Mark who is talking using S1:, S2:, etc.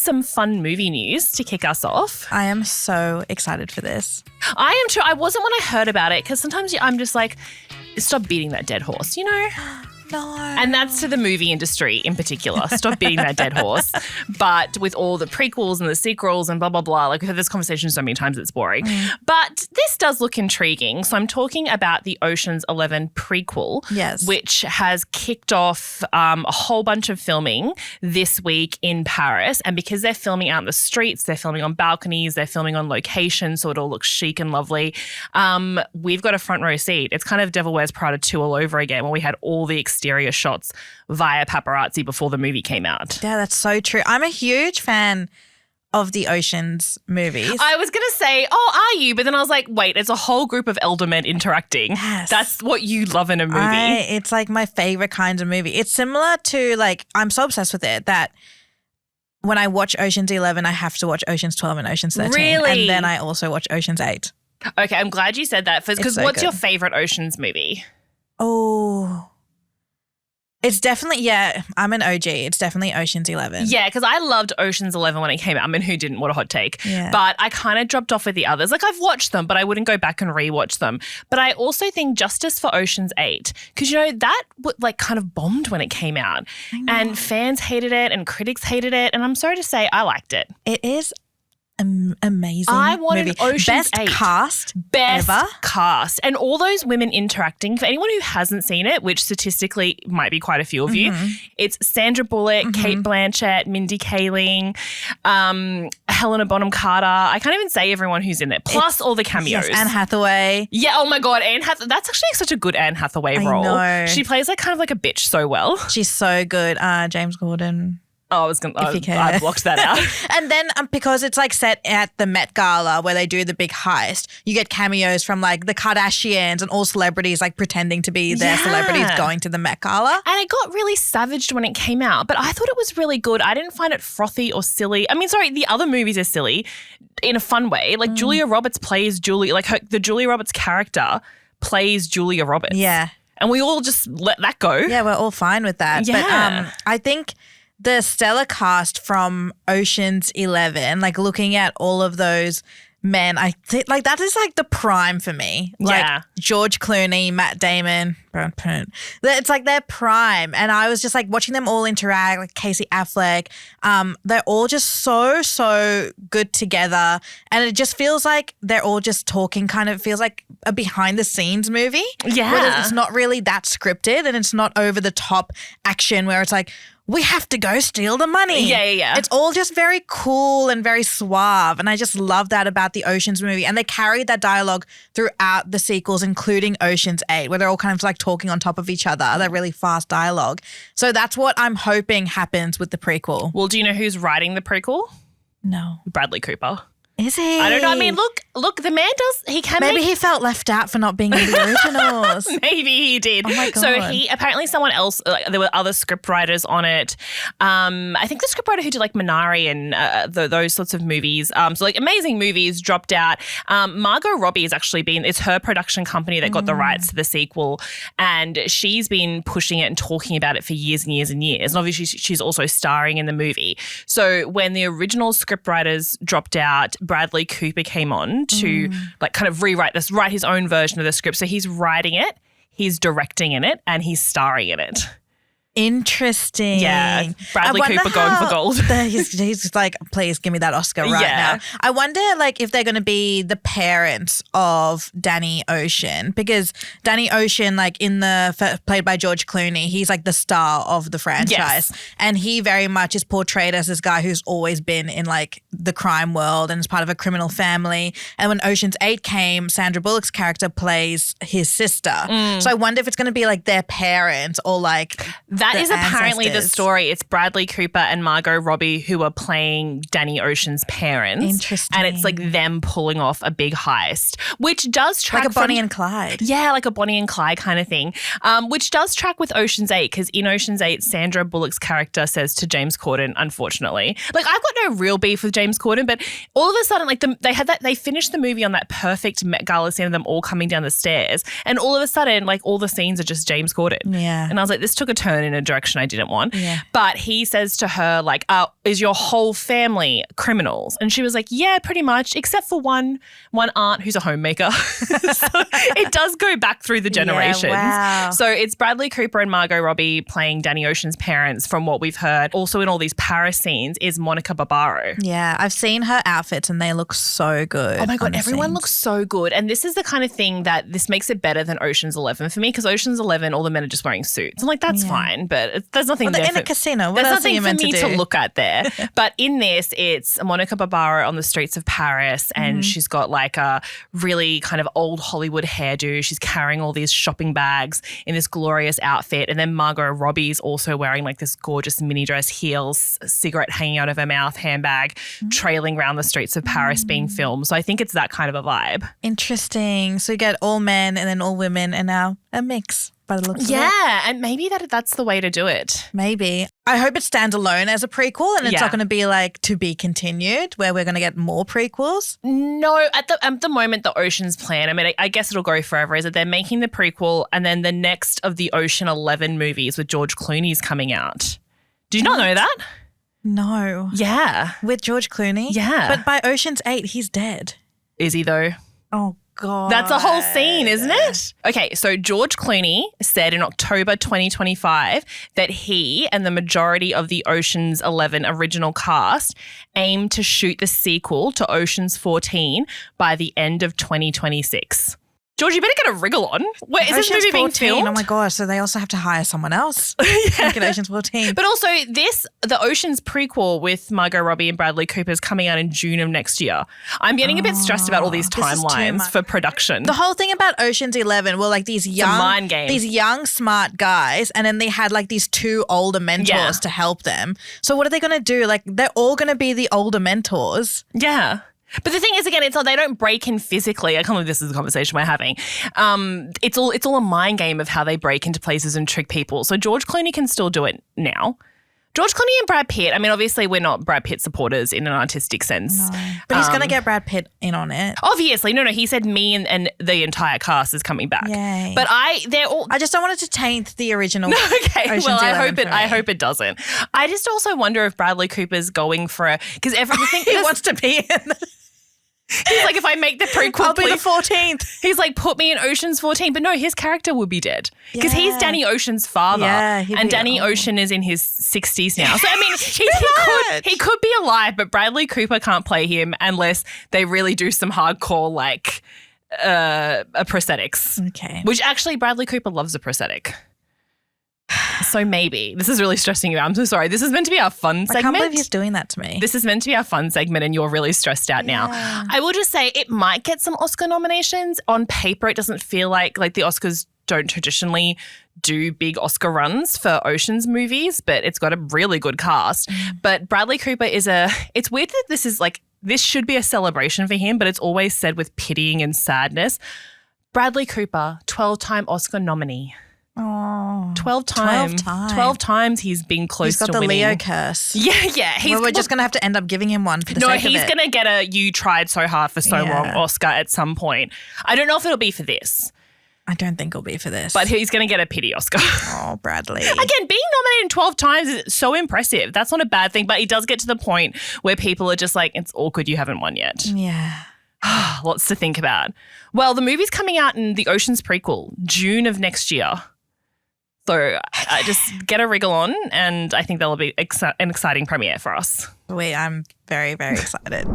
S1: some fun movie news to kick us off.
S2: I am so excited for this.
S1: I am too. I wasn't when I heard about it because sometimes I'm just like, stop beating that dead horse, you know?
S2: No.
S1: And that's to the movie industry in particular. Stop beating that dead horse. But with all the prequels and the sequels and blah, blah, blah, like we've had this conversation so many times it's boring. But this does look intriguing. So I'm talking about the Ocean's 11 prequel,
S2: Yes.
S1: which has kicked off a whole bunch of filming this week in Paris. And because they're filming out in the streets, they're filming on balconies, they're filming on location, so it all looks chic and lovely. We've got a front row seat. It's kind of Devil Wears Prada 2 all over again, where we had all the exterior shots via paparazzi before the movie came out.
S2: Yeah, that's so true. I'm a huge fan of the Ocean's movies.
S1: I was going to say, oh, are you? But then I was like, wait, it's a whole group of elder men interacting.
S2: Yes.
S1: That's what you love in a movie.
S2: It's like my favorite kind of movie. It's similar to like, I'm so obsessed with it that when I watch Ocean's 11, I have to watch Ocean's 12 and Ocean's 13.
S1: Really?
S2: And then I also watch Ocean's 8.
S1: Okay, I'm glad you said that. Because
S2: so
S1: what's
S2: good.
S1: your favorite Ocean's movie?
S2: Oh, it's definitely, yeah, I'm an OG. It's definitely Ocean's 11.
S1: Yeah, because I loved Ocean's 11 when it came out. I mean, who didn't? What a hot take.
S2: Yeah.
S1: But I kind of dropped off with the others. Like, I've watched them, but I wouldn't go back and rewatch them. But I also think justice for Ocean's 8, because, you know, that like kind of bombed when it came out. And fans hated it and critics hated it. And I'm sorry to say, I liked it.
S2: It is amazing.
S1: I wanted
S2: movie.
S1: Ocean's
S2: Best
S1: 8.
S2: cast
S1: Best
S2: ever.
S1: cast. And all those women interacting, for anyone who hasn't seen it, which statistically might be quite a few of you, it's Sandra Bullock, Kate Blanchett, Mindy Kaling, Helena Bonham Carter. I can't even say everyone who's in it, plus all the cameos.
S2: Yes, Anne Hathaway.
S1: Yeah, oh my God, Anne Hathaway. That's actually such a good Anne Hathaway role.
S2: know.
S1: She plays like kind of like a bitch so well.
S2: She's so good. James Gordon.
S1: Oh, I was going
S2: If you
S1: to,
S2: care.
S1: I blocked that out.
S2: And then because it's like set at the Met Gala where they do the big heist, you get cameos from like the Kardashians and all celebrities like pretending to be their celebrities going to the Met Gala.
S1: And it got really savaged when it came out, but I thought it was really good. I didn't find it frothy or silly. I mean, sorry, the other movies are silly in a fun way. Like Julia Roberts plays Julie, like the Julia Roberts character plays Julia Roberts.
S2: Yeah.
S1: And we all just let that go.
S2: Yeah, we're all fine with that.
S1: Yeah.
S2: But I think the stellar cast from Ocean's 11, like looking at all of those men, I think like that is like the prime for me. Like
S1: Yeah.
S2: George Clooney, Matt Damon, Brad Pitt. It's like their prime. And I was just like watching them all interact, like Casey Affleck. They're all just so good together. And it just feels like they're all just talking, kind of feels like a behind the scenes movie.
S1: Yeah.
S2: Where it's not really that scripted and it's not over the top action where it's like, we have to go steal the money.
S1: Yeah.
S2: It's all just very cool and very suave. And I just love that about the Ocean's movie. And they carried that dialogue throughout the sequels, including Ocean's 8, where they're all kind of like talking on top of each other. That really fast dialogue. So that's what I'm hoping happens with the prequel.
S1: Well, do you know who's writing the prequel?
S2: No.
S1: Bradley Cooper.
S2: Is he?
S1: I don't know. I mean, look, the man he can
S2: Maybe
S1: make.
S2: he felt left out for not being in the originals.
S1: Maybe he did.
S2: Oh my God.
S1: So apparently someone else, like, there were other scriptwriters on it. I think the scriptwriter who did like Minari and those sorts of movies, so like amazing movies, dropped out. Margot Robbie has actually it's her production company that got the rights to the sequel, and she's been pushing it and talking about it for years and years and years. And obviously she's also starring in the movie. So when the original scriptwriters dropped out, Bradley Cooper came on to like kind of write his own version of the script. So he's writing it, he's directing in it, and he's starring in it.
S2: Interesting.
S1: Yeah, Bradley
S2: I wonder
S1: Cooper going for gold.
S2: He's like, please give me that Oscar right
S1: Yeah.
S2: now. I wonder like if they're going to be the parents of Danny Ocean, because Danny Ocean, like played by George Clooney, he's like the star of the franchise.
S1: Yes.
S2: And he very much is portrayed as this guy who's always been in like the crime world and is part of a criminal family. And when Ocean's 8 came, Sandra Bullock's character plays his sister. So I wonder if it's going to be like their parents or like
S1: That is apparently the
S2: ancestors.
S1: story. It's Bradley Cooper and Margot Robbie who are playing Danny Ocean's parents.
S2: Interesting.
S1: And it's like them pulling off a big heist, which does track
S2: like a Bonnie
S1: from-
S2: and Clyde.
S1: Yeah, like a Bonnie and Clyde kind of thing, which does track with Ocean's 8, because in Ocean's 8, Sandra Bullock's character says to James Corden, unfortunately, like I've got no real beef with James Corden, but all of a sudden, like they finished the movie on that perfect Met Gala scene of them all coming down the stairs, and all of a sudden, like all the scenes are just James Corden.
S2: Yeah.
S1: And I was like, this took a turn in a direction I didn't want.
S2: Yeah.
S1: But he says to her, like, is your whole family criminals? And she was like, yeah, pretty much, except for one aunt who's a homemaker. So it does go back through the generations.
S2: Yeah, wow.
S1: So it's Bradley Cooper and Margot Robbie playing Danny Ocean's parents, from what we've heard. Also in all these Paris scenes is Monica Barbaro.
S2: Yeah, I've seen her outfits and they look so good.
S1: Oh my God, everyone looks so good. And this is the kind of thing that this makes it better than Ocean's 11 for me, because Ocean's 11, all the men are just wearing suits. I'm like, that's fine, but there's nothing
S2: they're
S1: there.
S2: in a casino. What
S1: There's
S2: else are you
S1: nothing for
S2: meant
S1: me
S2: to do?
S1: to look at there. But in this, it's Monica Barbaro on the streets of Paris, and she's got like a really kind of old Hollywood hairdo. She's carrying all these shopping bags in this glorious outfit. And then Margot Robbie's also wearing like this gorgeous mini dress, heels, cigarette hanging out of her mouth, handbag, trailing around the streets of Paris being filmed. So I think it's that kind of a vibe.
S2: Interesting. So you get all men and then all women and now a mix by the looks of it.
S1: Yeah, and maybe that's the way to do it.
S2: Maybe. I hope it stands alone as a prequel and it's not going to be like to be continued where we're going to get more prequels.
S1: No, at the moment, the Ocean's plan, I mean, I guess it'll go forever, is that they're making the prequel and then the next of the Ocean 11 movies with George Clooney's coming out. Did you not know that?
S2: No.
S1: Yeah.
S2: With George Clooney?
S1: Yeah.
S2: But by Ocean's 8, he's dead.
S1: Is he though?
S2: Oh, God.
S1: That's a whole scene, isn't it? Okay, so George Clooney said in October 2025 that he and the majority of the Ocean's 11 original cast aim to shoot the sequel to Ocean's 14 by the end of 2026. George, you better get a wriggle on. Where is this
S2: Ocean's
S1: movie being
S2: 14.
S1: filmed?
S2: Oh my gosh, so they also have to hire someone else. Like in Ocean's 14.
S1: But also the Ocean's prequel with Margot Robbie and Bradley Cooper is coming out in June of next year. I'm getting a bit stressed about all these
S2: this is too
S1: timelines
S2: much.
S1: for production.
S2: The whole thing about Ocean's 11 were like these young,
S1: mind game.
S2: these young smart guys, and then they had like these two older mentors to help them. So what are they going to do? Like they're all going to be the older mentors.
S1: Yeah. But the thing is, again, it's like they don't break in physically. I can't believe this is a conversation we're having. It's all a mind game of how they break into places and trick people. So George Clooney can still do it now. George Clooney and Brad Pitt, I mean, obviously we're not Brad Pitt supporters in an artistic sense.
S2: No. But he's going to get Brad Pitt in on it.
S1: Obviously. No, he said me and the entire cast is coming back.
S2: Yay.
S1: But they're all...
S2: I just don't want it to taint the original.
S1: Okay,
S2: Ocean's
S1: well,
S2: 11
S1: I hope it doesn't. I just also wonder if Bradley Cooper's going for because everything
S2: He wants to be in.
S1: He's like, if I make the prequel,
S2: I'll be the
S1: please.
S2: 14th.
S1: He's like, put me in Ocean's 14. But no, his character would be dead because he's Danny Ocean's father.
S2: Yeah,
S1: and Danny Ocean is in his 60s now. So, I mean, he could be alive, but Bradley Cooper can't play him unless they really do some hardcore, like, prosthetics.
S2: Okay.
S1: Which actually, Bradley Cooper loves a prosthetic. So maybe. This is really stressing you out. I'm so sorry. This is meant to be our fun segment.
S2: I can't believe he's doing that to me.
S1: This is meant to be our fun segment and you're really stressed out now. I will just say it might get some Oscar nominations. On paper, it doesn't feel like the Oscars don't traditionally do big Oscar runs for Ocean's movies, but it's got a really good cast. But Bradley Cooper it's weird that this should be a celebration for him, but it's always said with pitying and sadness. Bradley Cooper, 12-time Oscar nominee.
S2: Oh,
S1: 12 times. 12 times he's been close to winning.
S2: He's got the Leo curse.
S1: Yeah.
S2: We're just going to have to end up giving him one for the sake of it.
S1: No, he's going to get a you tried so hard for so long Oscar at some point. I don't know if it'll be for this.
S2: I don't think it'll be for this.
S1: But he's going to get a pity Oscar.
S2: Oh, Bradley.
S1: Again, being nominated 12 times is so impressive. That's not a bad thing, but he does get to the point where people are just like, it's awkward you haven't won yet.
S2: Yeah.
S1: Lots to think about. Well, the movie's coming out in the Ocean's prequel, June of next year. So I just get a wriggle on and I think that'll be an exciting premiere for us.
S2: I'm very, very excited.